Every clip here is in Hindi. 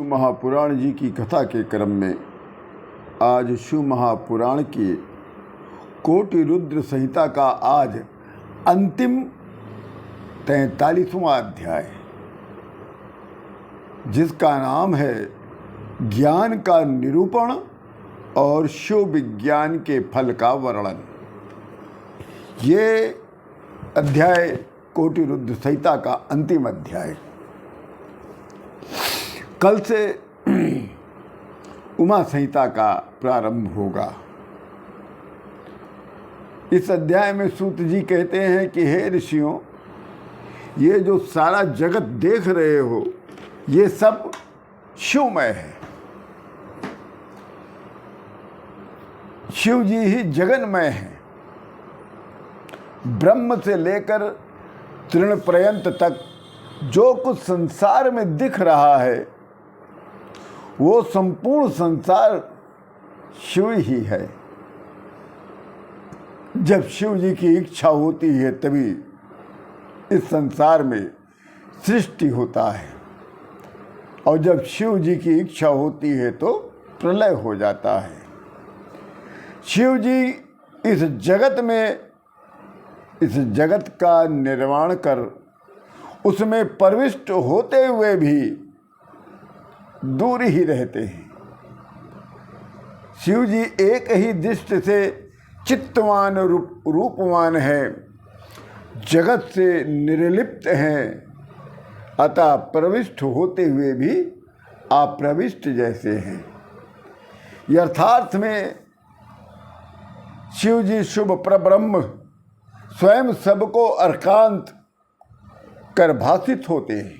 शिव महापुराण जी की कथा के क्रम में आज शिव महापुराण की कोटि रुद्र संहिता का आज अंतिम 43वां अध्याय, जिसका नाम है ज्ञान का निरूपण और शिव विज्ञान के फल का वर्णन। ये अध्याय कोटि रुद्र संहिता का अंतिम अध्याय। कल से उमा संहिता का प्रारंभ होगा। इस अध्याय में सूत जी कहते हैं कि हे ऋषियों, ये जो सारा जगत देख रहे हो ये सब शिवमय है। शिव जी ही जगन्मय है। ब्रह्म से लेकर तृण पर्यंत तक जो कुछ संसार में दिख रहा है वो संपूर्ण संसार शिव ही है। जब शिव जी की इच्छा होती है तभी इस संसार में सृष्टि होता है, और जब शिव जी की इच्छा होती है तो प्रलय हो जाता है। शिव जी इस जगत का निर्माण कर उसमें प्रविष्ट होते हुए भी दूर ही रहते हैं। शिव जी एक ही दृष्टि से चित्तवान रूपवान है, जगत से निर्लिप्त हैं, अतः प्रविष्ट होते हुए भी अप्रविष्ट जैसे हैं। यथार्थ में शिव जी शुभ परब्रह्म स्वयं सबको अर्कांत कर भाषित होते हैं।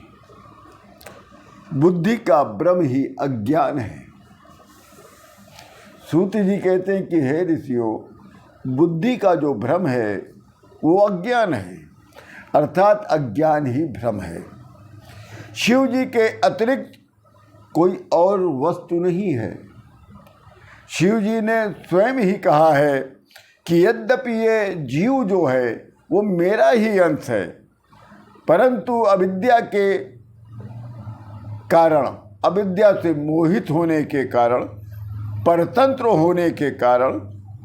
बुद्धि का भ्रम ही अज्ञान है। सूत जी कहते हैं कि हे ऋषियों, बुद्धि का जो भ्रम है वो अज्ञान है, अर्थात अज्ञान ही भ्रम है। शिव जी के अतिरिक्त कोई और वस्तु नहीं है। शिव जी ने स्वयं ही कहा है कि यद्यपि ये जीव जो है वो मेरा ही अंश है, परंतु अविद्या के कारण, अविद्या से मोहित होने के कारण, परतंत्र होने के कारण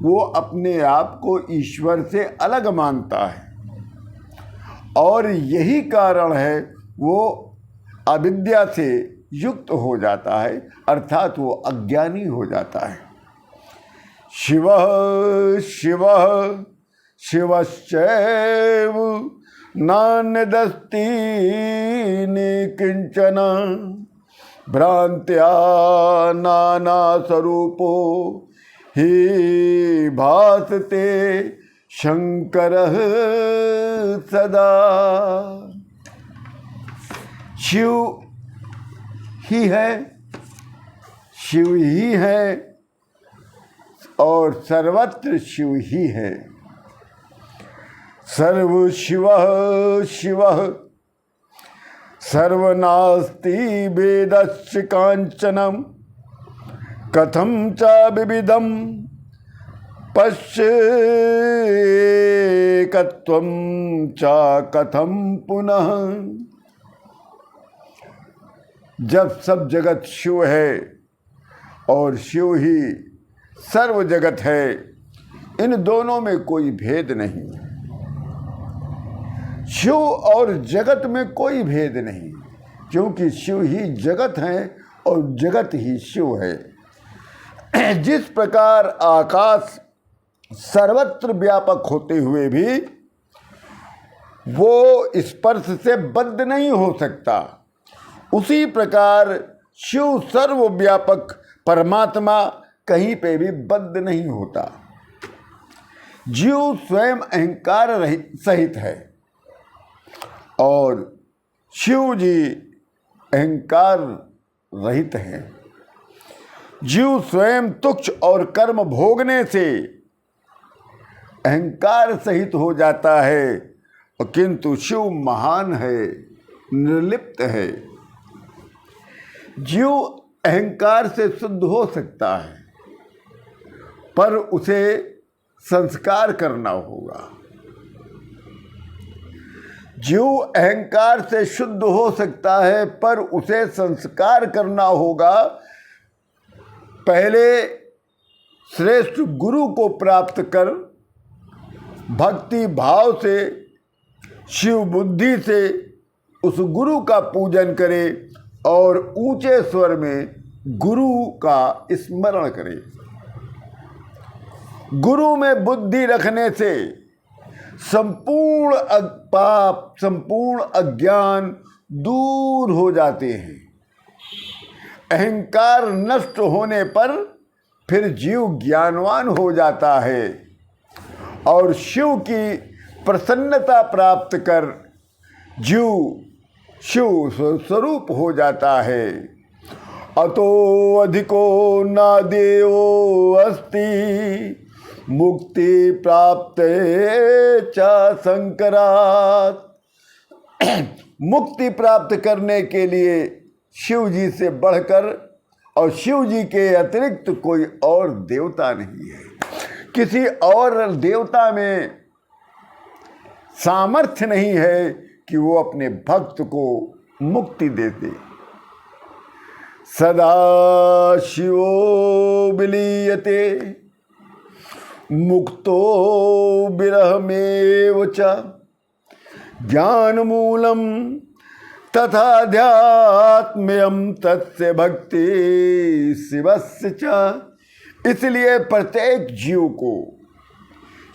वो अपने आप को ईश्वर से अलग मानता है, और यही कारण है वो अविद्या से युक्त हो जाता है, अर्थात वो अज्ञानी हो जाता है। शिवः शिवः शिवश्चैव नान्यदस्ति किंचन भ्रांत्या नाना स्वरूपो ही भासते शंकरः सदा। शिव ही है, शिव ही है, और सर्वत्र शिव ही है। सर्व शिवः शिवः सर्वनास्ति वेदस्य कांचनम कथम च विविधम पश्येकत्वं च कथम पुनः। जब सब जगत शिव है और शिव ही सर्व जगत है, इन दोनों में कोई भेद नहीं। शिव और जगत में कोई भेद नहीं, क्योंकि शिव ही जगत है और जगत ही शिव है। जिस प्रकार आकाश सर्वत्र व्यापक होते हुए भी वो स्पर्श से बद्ध नहीं हो सकता, उसी प्रकार शिव सर्वव्यापक परमात्मा कहीं पे भी बद्ध नहीं होता। जीव स्वयं अहंकार सहित है और शिव जी अहंकार रहित हैं। जीव स्वयं तुच्छ और कर्म भोगने से अहंकार सहित हो जाता है, किंतु शिव महान है, निर्लिप्त है। जीव अहंकार से शुद्ध हो सकता है, पर उसे संस्कार करना होगा। जीव अहंकार से शुद्ध हो सकता है, पर उसे संस्कार करना होगा। पहले श्रेष्ठ गुरु को प्राप्त कर भक्ति भाव से, शिव बुद्धि से उस गुरु का पूजन करे और ऊंचे स्वर में गुरु का स्मरण करे। गुरु में बुद्धि रखने से संपूर्ण पाप, संपूर्ण अज्ञान दूर हो जाते हैं। अहंकार नष्ट होने पर फिर जीव ज्ञानवान हो जाता है और शिव की प्रसन्नता प्राप्त कर जीव शिव स्वरूप हो जाता है। अतो अधिको न देवो अस्ति मुक्ति प्राप्त च शंकरात्। मुक्ति प्राप्त करने के लिए शिव जी से बढ़कर और शिव जी के अतिरिक्त कोई और देवता नहीं है। किसी और देवता में सामर्थ्य नहीं है कि वो अपने भक्त को मुक्ति देते। सदा शिवो विलीयते मुक्तो विरहमेव च ज्ञानमूलम तथाध्यात्म्यम तस्य भक्ति शिवस्य च। इसलिए प्रत्येक जीव को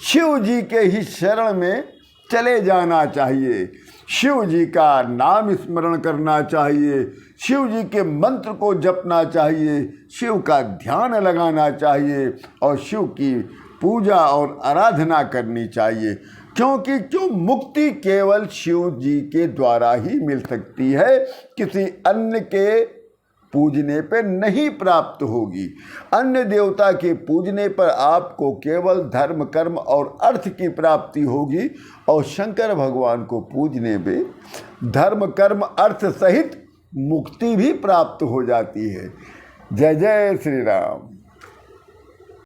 शिव जी के ही शरण में चले जाना चाहिए, शिव जी का नाम स्मरण करना चाहिए, शिव जी के मंत्र को जपना चाहिए, शिव का ध्यान लगाना चाहिए और शिव की पूजा और आराधना करनी चाहिए। क्यों मुक्ति केवल शिव जी के द्वारा ही मिल सकती है, किसी अन्य के पूजने पर नहीं प्राप्त होगी। अन्य देवता के पूजने पर आपको केवल धर्म कर्म और अर्थ की प्राप्ति होगी और शंकर भगवान को पूजने पे धर्म कर्म अर्थ सहित मुक्ति भी प्राप्त हो जाती है। जय जय श्री राम।